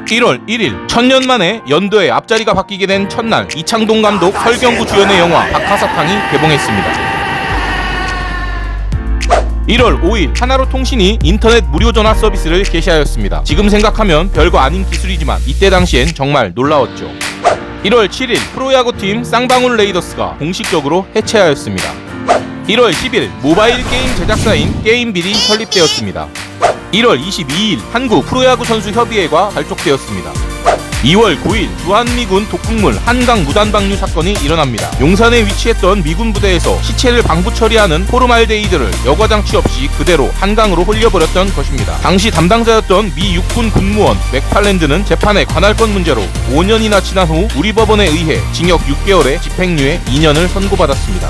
1월 1일 천년 만에 연도의 앞자리가 바뀌게 된 첫날, 이창동 감독, 설경구 주연의 영화 박하사탕이 개봉했습니다. 1월 5일 하나로통신이 인터넷 무료 전화 서비스를 개시하였습니다. 지금 생각하면 별거 아닌 기술이지만 이때 당시엔 정말 놀라웠죠. 1월 7일 프로야구팀 쌍방울 레이더스가 공식적으로 해체하였습니다. 1월 10일 모바일 게임 제작사인 게임빌이 설립되었습니다. 1월 22일 한국 프로야구 선수 협의회가 발족되었습니다. 2월 9일 주한미군 독극물 한강 무단 방류 사건이 일어납니다. 용산에 위치했던 미군 부대에서 시체를 방부 처리하는 포르말데이드를 여과 장치 없이 그대로 한강으로 흘려버렸던 것입니다. 당시 담당자였던 미 육군 군무원 맥팔랜드는 재판에 관할 건 문제로 5년이나 지난 후 우리 법원에 의해 징역 6개월에 집행유예 2년을 선고받았습니다.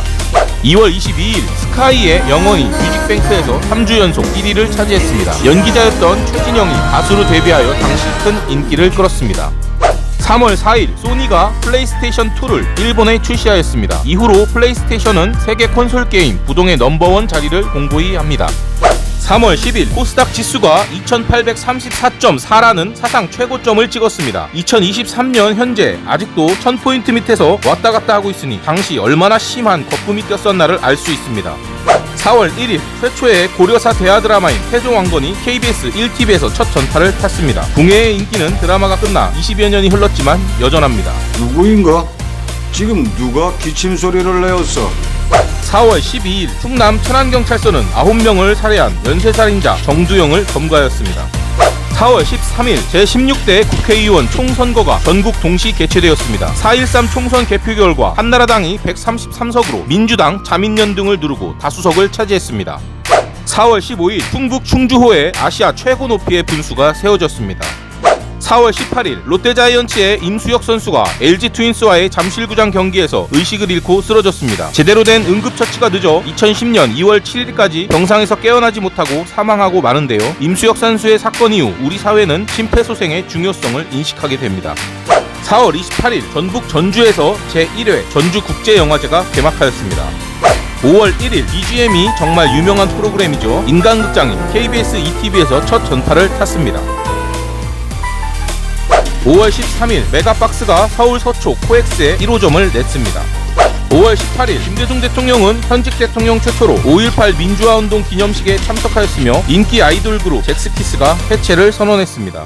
2월 22일 스카이의 영원히 뮤직뱅크에서 3주 연속 1위를 차지했습니다. 연기자였던 최진영이 가수로 데뷔하여 당시 큰 인기를 끌었습니다. 3월 4일 소니가 플레이스테이션2를 일본에 출시하였습니다. 이후로 플레이스테이션은 세계 콘솔 게임 부동의 넘버원 자리를 공고히 합니다. 3월 10일 코스닥 지수가 2834.4라는 사상 최고점을 찍었습니다. 2023년 현재 아직도 1000포인트 밑에서 왔다갔다 하고 있으니 당시 얼마나 심한 거품이 뛰었었나를 알 수 있습니다. 4월 1일 최초의 고려사 대하 드라마인 태종왕건이 KBS 1TV에서 첫 전파를 탔습니다. 궁예의 인기는 드라마가 끝나 20여 년이 흘렀지만 여전합니다. 누구인가? 지금 누가 기침 소리를 내었어? 4월 12일 충남 천안경찰서는 9명을 살해한 연쇄살인자 정두영을 검거하였습니다. 4월 13일 제16대 국회의원 총선거가 전국 동시 개최되었습니다. 4.13 총선 개표 결과 한나라당이 133석으로 민주당, 자민련 등을 누르고 다수석을 차지했습니다. 4월 15일 충북 충주호에 아시아 최고 높이의 분수가 세워졌습니다. 4월 18일 롯데자이언츠의 임수혁 선수가 LG 트윈스와의 잠실구장 경기에서 의식을 잃고 쓰러졌습니다. 제대로 된 응급처치가 늦어 2010년 2월 7일까지 병상에서 깨어나지 못하고 사망하고 마는데요. 임수혁 선수의 사건 이후 우리 사회는 심폐소생의 중요성을 인식하게 됩니다. 4월 28일 전북 전주에서 제1회 전주국제영화제가 개막하였습니다. 5월 1일 BGM이 정말 유명한 프로그램이죠. 인간극장이 KBS ETV에서 첫 전파를 탔습니다. 5월 13일 메가박스가 서울 서초 코엑스에 1호점을 냈습니다. 5월 18일 김대중 대통령은 현직 대통령 최초로 5.18 민주화운동 기념식에 참석하였으며 인기 아이돌 그룹 잭스키스가 해체를 선언했습니다.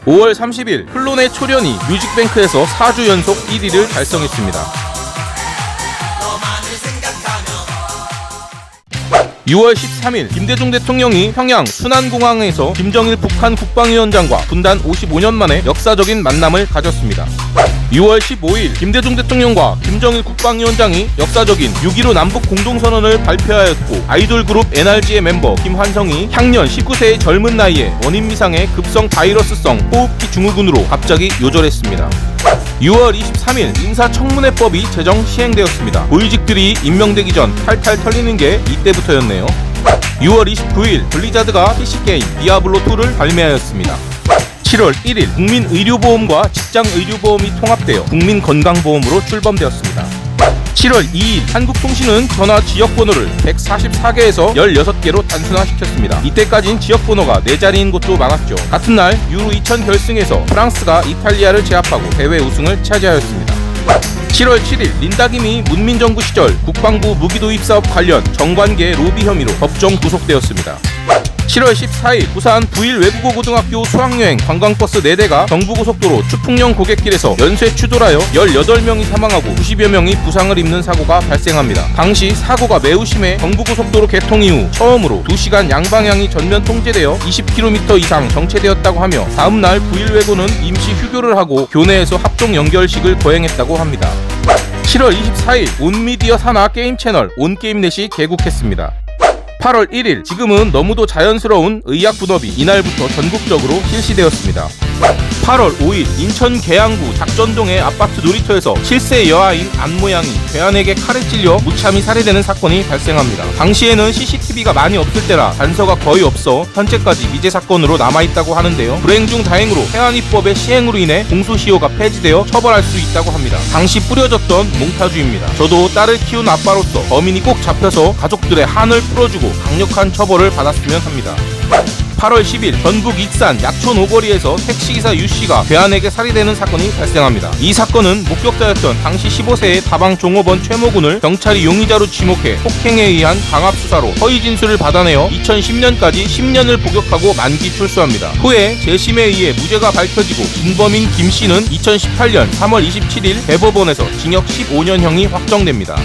5월 30일 클론의 초련이 뮤직뱅크에서 4주 연속 1위를 달성했습니다. 6월 13일 김대중 대통령이 평양 순안공항에서 김정일 북한 국방위원장과 분단 55년 만에 역사적인 만남을 가졌습니다. 6월 15일 김대중 대통령과 김정일 국방위원장이 역사적인 6.15 남북 공동선언을 발표하였고 아이돌 그룹 NRG의 멤버 김환성이 향년 19세의 젊은 나이에 원인미상의 급성 바이러스성 호흡기 증후군으로 갑자기 요절했습니다. 6월 23일 인사청문회법이 제정 시행되었습니다. 고위직들이 임명되기 전 탈탈 털리는 게 이때부터였네요. 6월 29일 블리자드가 PC게임 디아블로2를 발매하였습니다. 7월 1일 국민의료보험과 직장의료보험이 통합되어 국민건강보험으로 출범되었습니다. 7월 2일 한국통신은 전화 지역번호를 144개에서 16개로 단순화시켰습니다. 이때까진 지역번호가 4자리인 곳도 많았죠. 같은 날 유로 2000 결승에서 프랑스가 이탈리아를 제압하고 대회 우승을 차지하였습니다. 7월 7일 린다김이 문민정부 시절 국방부 무기도입 사업 관련 정관계 로비 혐의로 법정 구속되었습니다. 7월 14일 부산 부일 외국어 고등학교 수학여행 관광버스 4대가 경부고속도로 추풍령 고갯길에서 연쇄 추돌하여 18명이 사망하고 90여 명이 부상을 입는 사고가 발생합니다. 당시 사고가 매우 심해 경부고속도로 개통 이후 처음으로 2시간 양방향이 전면 통제되어 20km 이상 정체되었다고 하며 다음날 부일외고는 임시 휴교를 하고 교내에서 합동 연결식을 거행했다고 합니다. 7월 24일 온미디어 산하 게임 채널 온게임넷이 개국했습니다. 8월 1일 지금은 너무도 자연스러운 의약 분업이 이날부터 전국적으로 실시되었습니다. 8월 5일 인천 계양구 작전동의 아파트 놀이터에서 7세 여아인 안모양이 괴한에게 칼에 찔려 무참히 살해되는 사건이 발생합니다. 당시에는 CCTV가 많이 없을 때라 단서가 거의 없어 현재까지 미제 사건으로 남아있다고 하는데요. 불행 중 다행으로 해안이법의 시행으로 인해 공소시효가 폐지되어 처벌할 수 있다고 합니다. 당시 뿌려졌던 몽타주입니다. 저도 딸을 키운 아빠로서 범인이 꼭 잡혀서 가족들의 한을 풀어주고 강력한 처벌을 받았으면 합니다. 8월 10일 전북 익산 약촌 오거리에서 택시기사 유씨가 괴한에게 살해되는 사건이 발생합니다. 이 사건은 목격자였던 당시 15세의 다방 종업원 최모군을 경찰이 용의자로 지목해 폭행에 의한 강압수사로 허위 진술을 받아내어 2010년까지 10년을 복역하고 만기 출소합니다. 후에 재심에 의해 무죄가 밝혀지고 진범인 김씨는 2018년 3월 27일 대법원에서 징역 15년형이 확정됩니다.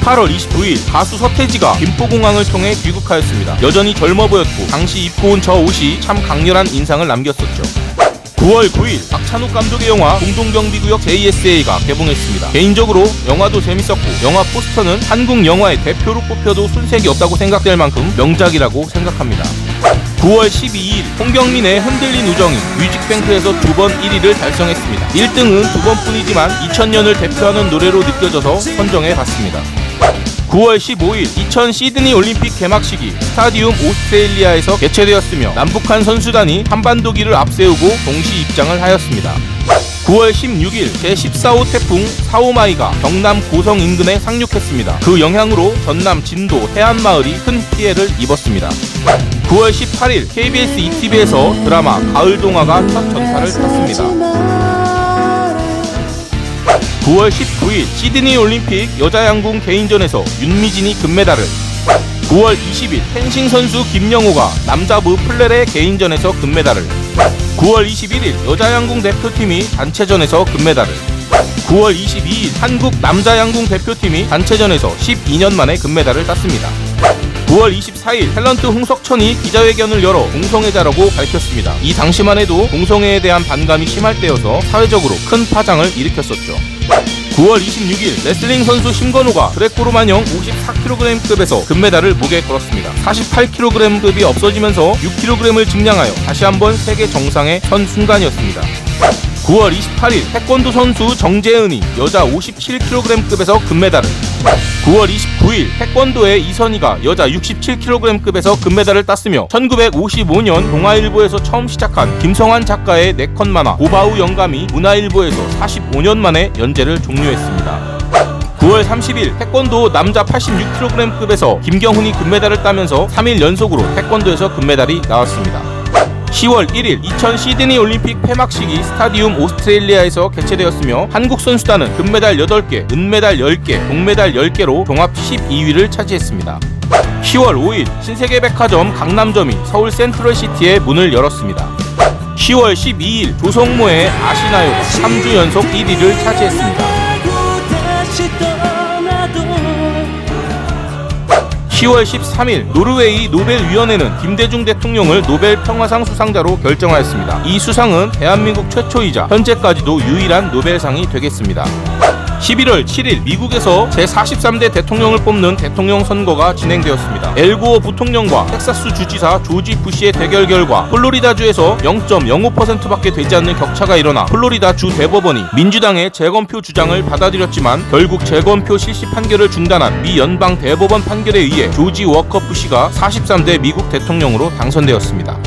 8월 29일 가수 서태지가 김포공항을 통해 귀국하였습니다. 여전히 젊어 보였고 당시 입고 온 저 옷이 참 강렬한 인상을 남겼었죠. 9월 9일 박찬욱 감독의 영화 공동경비구역 JSA가 개봉했습니다. 개인적으로 영화도 재밌었고 영화 포스터는 한국 영화의 대표로 꼽혀도 손색이 없다고 생각될 만큼 명작이라고 생각합니다. 9월 12일 홍경민의 흔들린 우정이 뮤직뱅크에서 2번 1위를 달성했습니다. 1등은 2번뿐이지만 2000년을 대표하는 노래로 느껴져서 선정해봤습니다. 9월 15일 2000 시드니 올림픽 개막식이 스타디움 오스트레일리아에서 개최되었으며 남북한 선수단이 한반도기를 앞세우고 동시 입장을 하였습니다. 9월 16일 제14호 태풍 사오마이가 경남 고성 인근에 상륙했습니다. 그 영향으로 전남 진도 해안마을이 큰 피해를 입었습니다. 9월 18일 KBS ETV에서 드라마 가을동화가 첫 전파를 탔습니다. 9월 19일 시드니 올림픽 여자양궁 개인전에서 윤미진이 금메달을, 9월 20일 펜싱 선수 김영호가 남자부 플레레 개인전에서 금메달을, 9월 21일 여자양궁 대표팀이 단체전에서 금메달을, 9월 22일 한국 남자양궁 대표팀이 단체전에서 12년 만에 금메달을 땄습니다. 9월 24일 탤런트 홍석천이 기자회견을 열어 동성애자라고 밝혔습니다. 이 당시만 해도 동성애에 대한 반감이 심할 때여서 사회적으로 큰 파장을 일으켰었죠. 9월 26일 레슬링 선수 심건호가 그레코로만형 54kg급에서 금메달을 목에 걸었습니다. 48kg급이 없어지면서 6kg을 증량하여 다시 한번 세계 정상에 선 순간이었습니다. 9월 28일 태권도 선수 정재은이 여자 57kg급에서 금메달을, 9월 29일 태권도의 이선희가 여자 67kg급에서 금메달을 땄으며 1955년 동아일보에서 처음 시작한 김성환 작가의 네컷 만화 고바우 영감이 문화일보에서 45년 만에 연재를 종료했습니다. 9월 30일 태권도 남자 86kg급에서 김경훈이 금메달을 따면서 3일 연속으로 태권도에서 금메달이 나왔습니다. 10월 1일 2000 시드니 올림픽 폐막식이 스타디움 오스트레일리아에서 개최되었으며 한국 선수단은 금메달 8개, 은메달 10개, 동메달 10개로 종합 12위를 차지했습니다. 10월 5일 신세계백화점 강남점이 서울 센트럴시티에 문을 열었습니다. 10월 12일 조성모의 아시나요가 3주 연속 1위를 차지했습니다. 10월 13일 노르웨이 노벨위원회는 김대중 대통령을 노벨 평화상 수상자로 결정하였습니다. 이 수상은 대한민국 최초이자 현재까지도 유일한 노벨상이 되겠습니다. 11월 7일 미국에서 제43대 대통령을 뽑는 대통령 선거가 진행되었습니다. 엘고어 부통령과 텍사스 주지사 조지 부시의 대결 결과 플로리다주에서 0.05%밖에 되지 않는 격차가 일어나 플로리다 주 대법원이 민주당의 재검표 주장을 받아들였지만 결국 재검표 실시 판결을 중단한 미 연방 대법원 판결에 의해 조지 워커 부시가 43대 미국 대통령으로 당선되었습니다.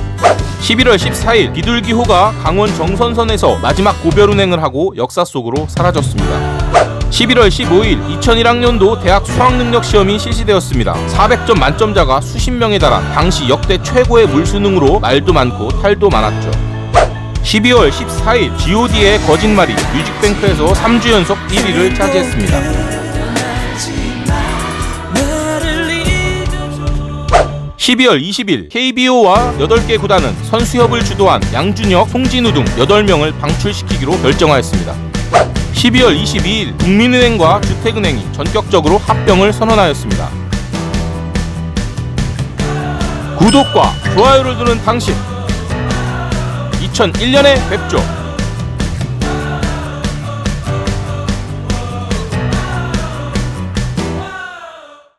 11월 14일 비둘기호가 강원 정선선에서 마지막 고별 운행을 하고 역사 속으로 사라졌습니다. 11월 15일 2001학년도 대학 수학능력시험이 실시되었습니다. 400점 만점자가 수십 명에 달한 당시 역대 최고의 물수능으로 말도 많고 탈도 많았죠. 12월 14일 god의 거짓말이 뮤직뱅크에서 3주 연속 1위를 차지했습니다. 12월 20일 KBO와 8개 구단은 선수협을 주도한 양준혁, 송진우 등 8명을 방출시키기로 결정하였습니다. 12월 22일 국민은행과 주택은행이 전격적으로 합병을 선언하였습니다. 구독과 좋아요를 누른 당신, 2001년에 뵙죠.